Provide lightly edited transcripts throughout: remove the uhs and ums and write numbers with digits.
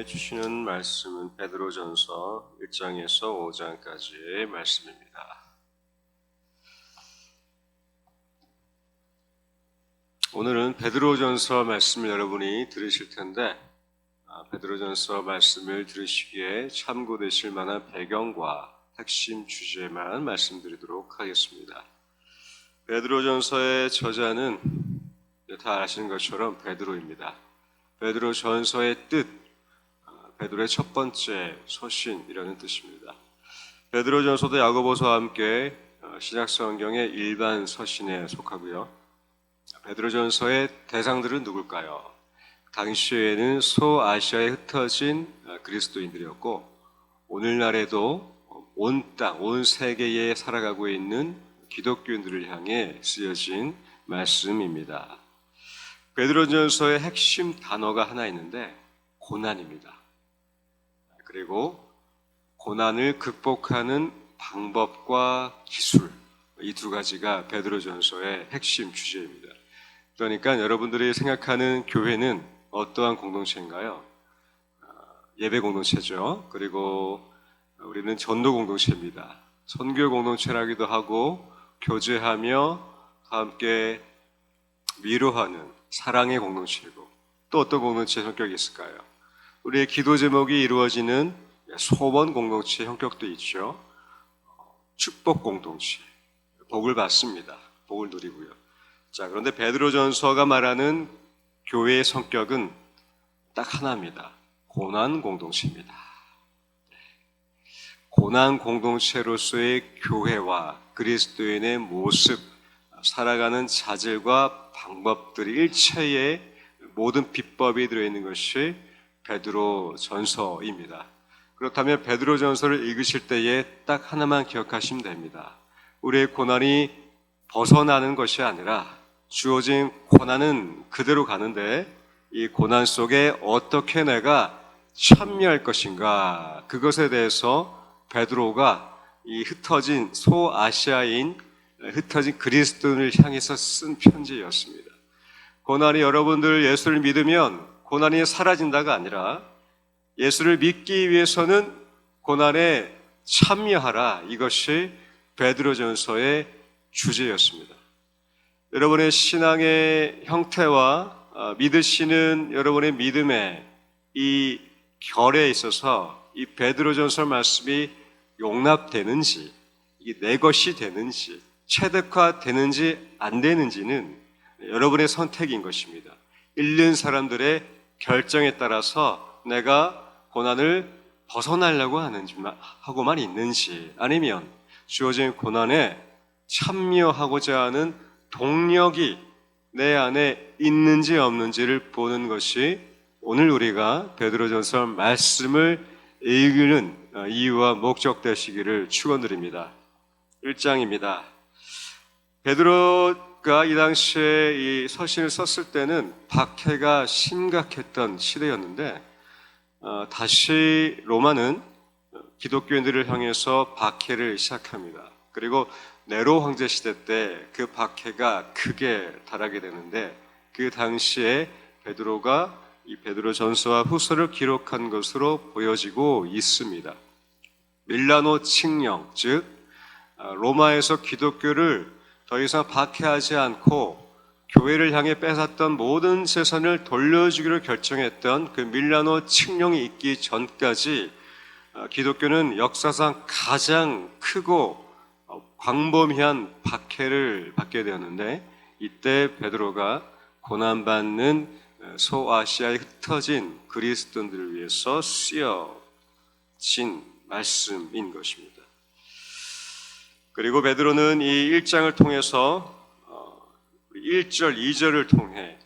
주시는 말씀은 베드로전서 1장에서 5장까지의 말씀입니다. 오늘은 베드로전서 말씀을 여러분이 들으실 텐데 베드로전서 말씀을 들으시기에 참고되실 만한 배경과 핵심 주제만 말씀드리도록 하겠습니다. 베드로전서의 저자는 다 아시는 것처럼 베드로입니다. 베드로전서의 뜻, 베드로의 첫 번째 서신이라는 뜻입니다. 베드로전서도 야고보서와 함께 신약성경의 일반 서신에 속하고요. 베드로전서의 대상들은 누굴까요? 당시에는 소아시아에 흩어진 그리스도인들이었고 오늘날에도 온 땅, 온 세계에 살아가고 있는 기독교인들을 향해 쓰여진 말씀입니다. 베드로전서의 핵심 단어가 하나 있는데 고난입니다. 그리고 고난을 극복하는 방법과 기술, 이 두 가지가 베드로전서의 핵심 주제입니다. 그러니까 여러분들이 생각하는 교회는 어떠한 공동체인가요? 예배 공동체죠. 그리고 우리는 전도 공동체입니다. 선교 공동체라기도 하고 교제하며 함께 위로하는 사랑의 공동체이고 또 어떤 공동체 성격이 있을까요? 우리의 기도 제목이 이루어지는 소원 공동체 형격도 있죠. 축복 공동체, 복을 받습니다. 복을 누리고요. 자, 그런데 베드로전서가 말하는 교회의 성격은 딱 하나입니다. 고난 공동체입니다. 고난 공동체로서의 교회와 그리스도인의 모습, 살아가는 자질과 방법들이 일체의 모든 비법이 들어있는 것이 베드로전서입니다. 그렇다면 베드로전서를 읽으실 때에 딱 하나만 기억하시면 됩니다. 우리의 고난이 벗어나는 것이 아니라 주어진 고난은 그대로 가는데 이 고난 속에 어떻게 내가 참여할 것인가, 그것에 대해서 베드로가 이 흩어진 소아시아인, 흩어진 그리스도인을 향해서 쓴 편지였습니다. 고난이 여러분들 예수를 믿으면 고난이 사라진다가 아니라 예수를 믿기 위해서는 고난에 참여하라, 이것이 베드로전서의 주제였습니다. 여러분의 신앙의 형태와 믿으시는 여러분의 믿음의 이 결에 있어서 이 베드로전서 말씀이 용납되는지, 이게 내 것이 되는지, 체득화되는지 안 되는지는 여러분의 선택인 것입니다. 읽는 사람들의 결정에 따라서 내가 고난을 벗어나려고 하고만 있는지, 아니면 주어진 고난에 참여하고자 하는 동력이 내 안에 있는지 없는지를 보는 것이 오늘 우리가 베드로전서 말씀을 읽는 이유와 목적 되시기를 축원드립니다. 1장입니다. 베드로가 이 당시에 이 서신을 썼을 때는 박해가 심각했던 시대였는데 다시 로마는 기독교인들을 향해서 박해를 시작합니다. 그리고 네로 황제 시대 때 그 박해가 크게 달하게 되는데 그 당시에 베드로가 이 베드로전서와 후서를 기록한 것으로 보여지고 있습니다. 밀라노 칙령, 즉 로마에서 기독교를 더 이상 박해하지 않고 교회를 향해 뺏었던 모든 재산을 돌려주기로 결정했던 그 밀라노 칙령이 있기 전까지 기독교는 역사상 가장 크고 광범위한 박해를 받게 되었는데 이때 베드로가 고난받는 소아시아에 흩어진 그리스도인들을 위해서 쓰여진 말씀인 것입니다. 그리고 베드로는 이 1장을 통해서 1절, 2절을 통해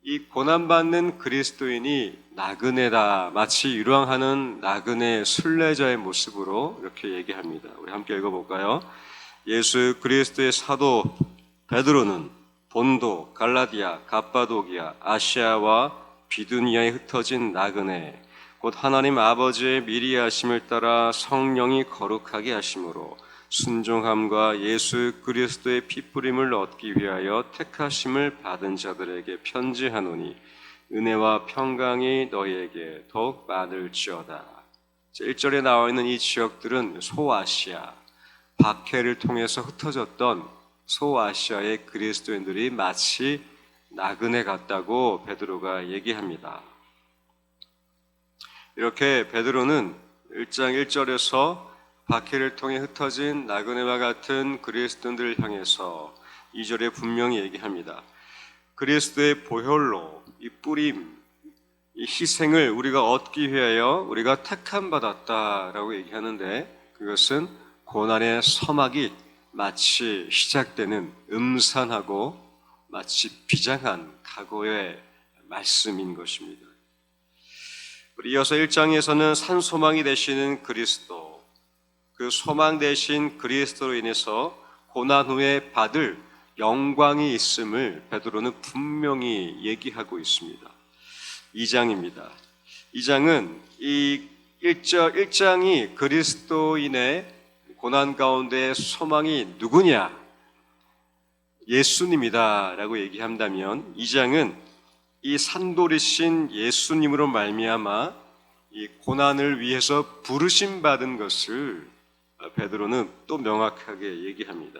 이 고난받는 그리스도인이 나그네다, 마치 유랑하는 나그네 순례자의 모습으로 이렇게 얘기합니다. 우리 함께 읽어볼까요? 예수 그리스도의 사도 베드로는 본도, 갈라디아, 갑바도기아, 아시아와 비두니아에 흩어진 나그네, 곧 하나님 아버지의 미리 하심을 따라 성령이 거룩하게 하심으로 순종함과 예수 그리스도의 피뿌림을 얻기 위하여 택하심을 받은 자들에게 편지하노니 은혜와 평강이 너희에게 더욱 많을지어다. 1절에 나와 있는 이 지역들은 소아시아, 박해를 통해서 흩어졌던 소아시아의 그리스도인들이 마치 나그네 같다고 베드로가 얘기합니다. 이렇게 베드로는 1장 1절에서 박해를 통해 흩어진 나그네와 같은 그리스도인들을 향해서 2절에 분명히 얘기합니다. 그리스도의 보혈로 이 뿌림, 이 희생을 우리가 얻기 위하여 우리가 택함 받았다라고 얘기하는데, 그것은 고난의 서막이 마치 시작되는 음산하고 마치 비장한 각오의 말씀인 것입니다. 우리 이어서 1장에서는 산소망이 되시는 그리스도, 그 소망 되신 그리스도로 인해서 고난 후에 받을 영광이 있음을 베드로는 분명히 얘기하고 있습니다. 2장입니다. 2장은 이 1장이 그리스도인의 고난 가운데 소망이 누구냐? 예수님이다 라고 얘기한다면, 2장은 이 산돌이신 예수님으로 말미암아 이 고난을 위해서 부르심 받은 것을 베드로는 또 명확하게 얘기합니다.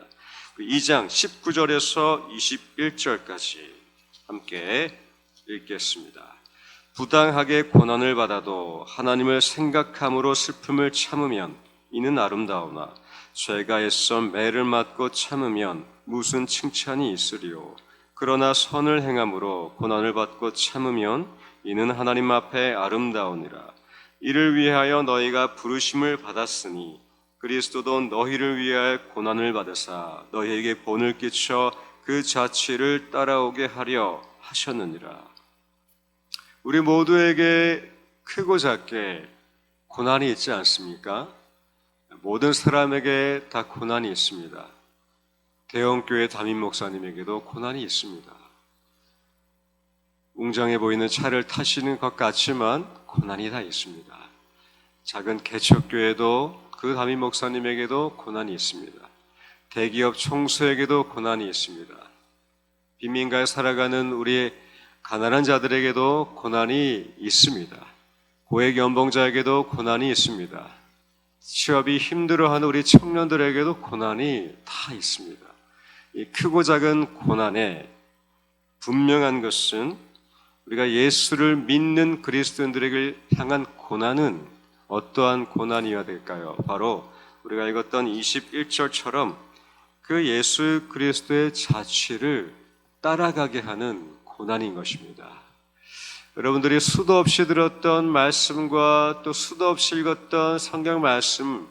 2장 19절에서 21절까지 함께 읽겠습니다. 부당하게 고난을 받아도 하나님을 생각함으로 슬픔을 참으면 이는 아름다우나 죄가 애써 매를 맞고 참으면 무슨 칭찬이 있으리요. 그러나 선을 행함으로 고난을 받고 참으면 이는 하나님 앞에 아름다우니라. 이를 위하여 너희가 부르심을 받았으니 그리스도도 너희를 위하여 고난을 받으사 너희에게 본을 끼쳐 그 자취를 따라오게 하려 하셨느니라. 우리 모두에게 크고 작게 고난이 있지 않습니까? 모든 사람에게 다 고난이 있습니다. 대형교회 담임 목사님에게도 고난이 있습니다. 웅장해 보이는 차를 타시는 것 같지만 고난이 다 있습니다. 작은 개척교회도 그 담임 목사님에게도 고난이 있습니다. 대기업 총수에게도 고난이 있습니다. 빈민가에 살아가는 우리 가난한 자들에게도 고난이 있습니다. 고액 연봉자에게도 고난이 있습니다. 취업이 힘들어하는 우리 청년들에게도 고난이 다 있습니다. 이 크고 작은 고난에 분명한 것은 우리가 예수를 믿는 그리스도인들에게 향한 고난은 어떠한 고난이어야 될까요? 바로 우리가 읽었던 21절처럼 그 예수 그리스도의 자취를 따라가게 하는 고난인 것입니다. 여러분들이 수도 없이 들었던 말씀과 또 수도 없이 읽었던 성경 말씀,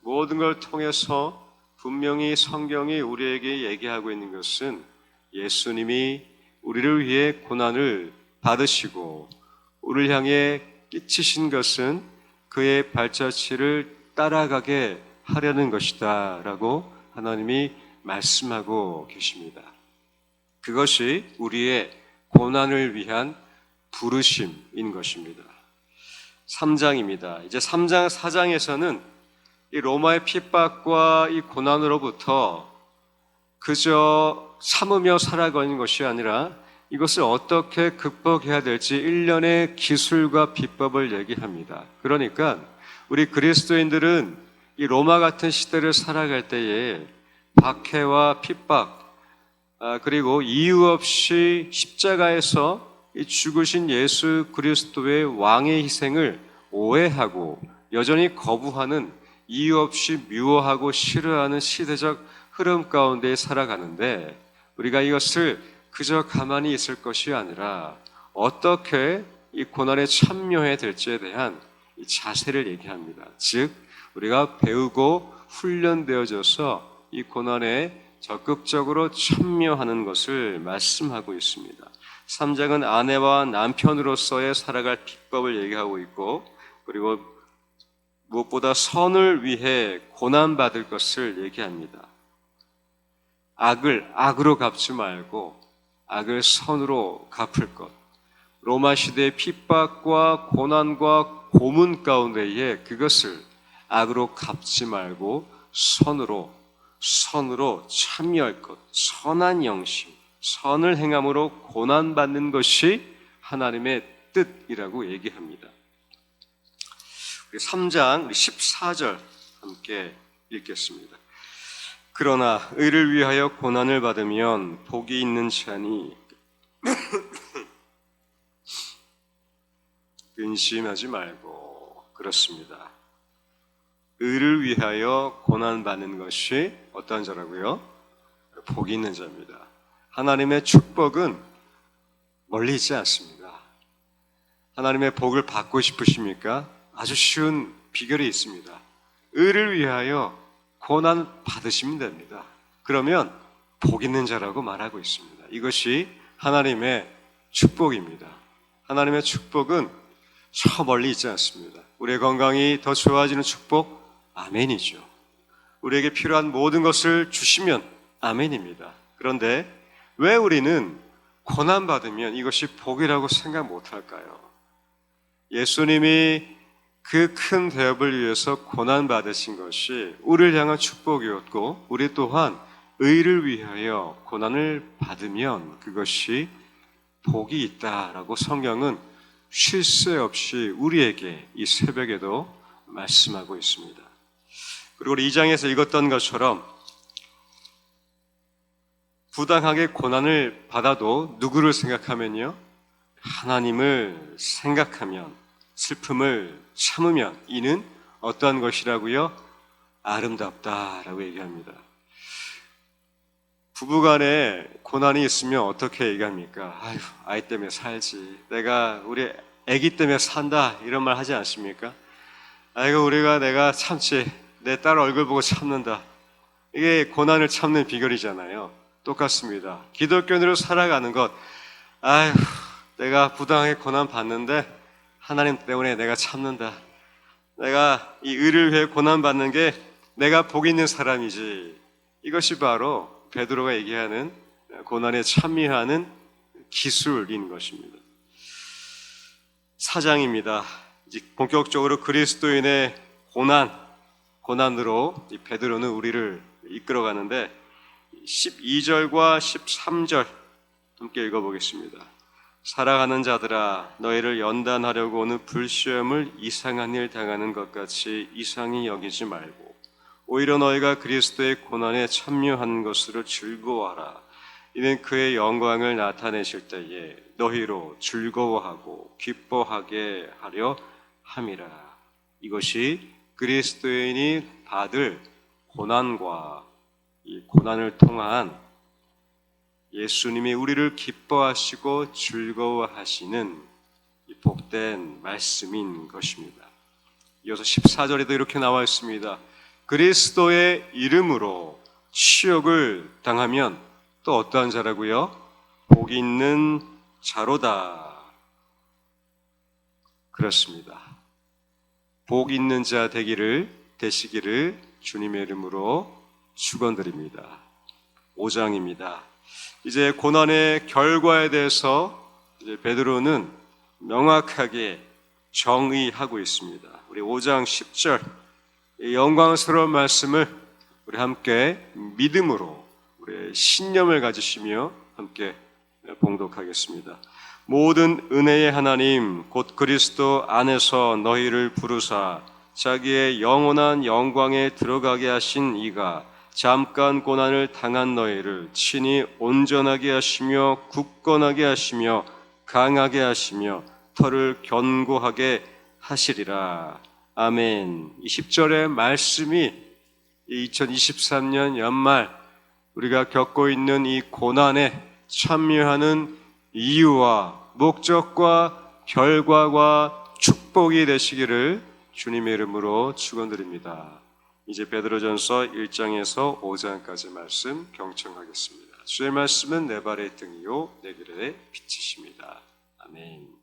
모든 걸 통해서 분명히 성경이 우리에게 얘기하고 있는 것은 예수님이 우리를 위해 고난을 받으시고 우리를 향해 끼치신 것은 그의 발자취를 따라가게 하려는 것이다 라고 하나님이 말씀하고 계십니다. 그것이 우리의 고난을 위한 부르심인 것입니다. 3장입니다. 이제 3장, 4장에서는 이 로마의 핍박과 이 고난으로부터 그저 참으며 살아가는 것이 아니라 이것을 어떻게 극복해야 될지 일련의 기술과 비법을 얘기합니다. 그러니까 우리 그리스도인들은 이 로마 같은 시대를 살아갈 때에 박해와 핍박, 그리고 이유 없이 십자가에서 이 죽으신 예수 그리스도의 왕의 희생을 오해하고 여전히 거부하는, 이유 없이 미워하고 싫어하는 시대적 흐름 가운데 살아가는데, 우리가 이것을 그저 가만히 있을 것이 아니라 어떻게 이 고난에 참여해야 될지에 대한 이 자세를 얘기합니다. 즉 우리가 배우고 훈련되어져서 이 고난에 적극적으로 참여하는 것을 말씀하고 있습니다. 3장은 아내와 남편으로서의 살아갈 비법을 얘기하고 있고, 그리고 무엇보다 선을 위해 고난받을 것을 얘기합니다. 악을 악으로 갚지 말고 악을 선으로 갚을 것. 로마 시대의 핍박과 고난과 고문 가운데에 그것을 악으로 갚지 말고 선으로 참여할 것. 선한 영심, 선을 행함으로 고난받는 것이 하나님의 뜻이라고 얘기합니다. 우리 3장 14절 함께 읽겠습니다. 그러나 의를 위하여 고난을 받으면 복이 있는 자니 근심하지 말고. 그렇습니다. 의를 위하여 고난받는 것이 어떠한 자라고요? 복이 있는 자입니다. 하나님의 축복은 멀리 있지 않습니다. 하나님의 복을 받고 싶으십니까? 아주 쉬운 비결이 있습니다. 의를 위하여 고난 받으시면 됩니다. 그러면 복 있는 자라고 말하고 있습니다. 이것이 하나님의 축복입니다. 하나님의 축복은 저 멀리 있지 않습니다. 우리의 건강이 더 좋아지는 축복, 아멘이죠. 우리에게 필요한 모든 것을 주시면 아멘입니다. 그런데 왜 우리는 고난받으면 이것이 복이라고 생각 못할까요? 예수님이 그 큰 대업을 위해서 고난받으신 것이 우리를 향한 축복이었고, 우리 또한 의를 위하여 고난을 받으면 그것이 복이 있다라고 성경은 쉴 새 없이 우리에게 이 새벽에도 말씀하고 있습니다. 그리고 우리 2장에서 읽었던 것처럼 부당하게 고난을 받아도 누구를 생각하면요? 하나님을 생각하면, 슬픔을 참으면 이는 어떠한 것이라고요? 아름답다라고 얘기합니다. 부부간에 고난이 있으면 어떻게 얘기합니까? 아유, 아이 때문에 살지. 내가 우리 아기 때문에 산다. 이런 말 하지 않습니까? 아이고, 내가 참지. 내 딸 얼굴 보고 참는다. 이게 고난을 참는 비결이잖아요. 똑같습니다. 기독교인으로 살아가는 것. 아유, 내가 부당하게 고난 받는데 하나님 때문에 내가 참는다. 내가 이 의를 위해 고난 받는 게 내가 복 있는 사람이지. 이것이 바로 베드로가 얘기하는 고난에 참여하는 기술인 것입니다. 4장입니다. 이제 본격적으로 그리스도인의 고난으로 이 베드로는 우리를 이끌어가는데 12절과 13절 함께 읽어보겠습니다. 살아가는 자들아, 너희를 연단하려고 오는 불시험을 이상한 일 당하는 것 같이 이상히 여기지 말고 오히려 너희가 그리스도의 고난에 참여한 것으로 즐거워하라. 이는 그의 영광을 나타내실 때에 너희로 즐거워하고 기뻐하게 하려 함이라. 이것이 그리스도인이 받을 고난과 이 고난을 통한 예수님이 우리를 기뻐하시고 즐거워하시는 이 복된 말씀인 것입니다. 이어서 14절에도 이렇게 나와 있습니다. 그리스도의 이름으로 치욕을 당하면 또 어떠한 자라고요? 복 있는 자로다. 그렇습니다. 복 있는 자 되시기를 주님의 이름으로 축원드립니다. 5장입니다. 이제 고난의 결과에 대해서 이제 베드로는 명확하게 정의하고 있습니다. 우리 5장 10절 이 영광스러운 말씀을 우리 함께 믿음으로 우리의 신념을 가지시며 함께 봉독하겠습니다. 모든 은혜의 하나님 곧 그리스도 안에서 너희를 부르사 자기의 영원한 영광에 들어가게 하신 이가 잠깐 고난을 당한 너희를 친히 온전하게 하시며 굳건하게 하시며 강하게 하시며 터를 견고하게 하시리라. 아멘. 이 10절의 말씀이 2023년 연말 우리가 겪고 있는 이 고난에 참여하는 이유와 목적과 결과와 축복이 되시기를 주님의 이름으로 축원드립니다. 이제 베드로전서 1장에서 5장까지 말씀 경청하겠습니다. 주의 말씀은 내 발의 등이요 내 길의 빛이십니다. 아멘.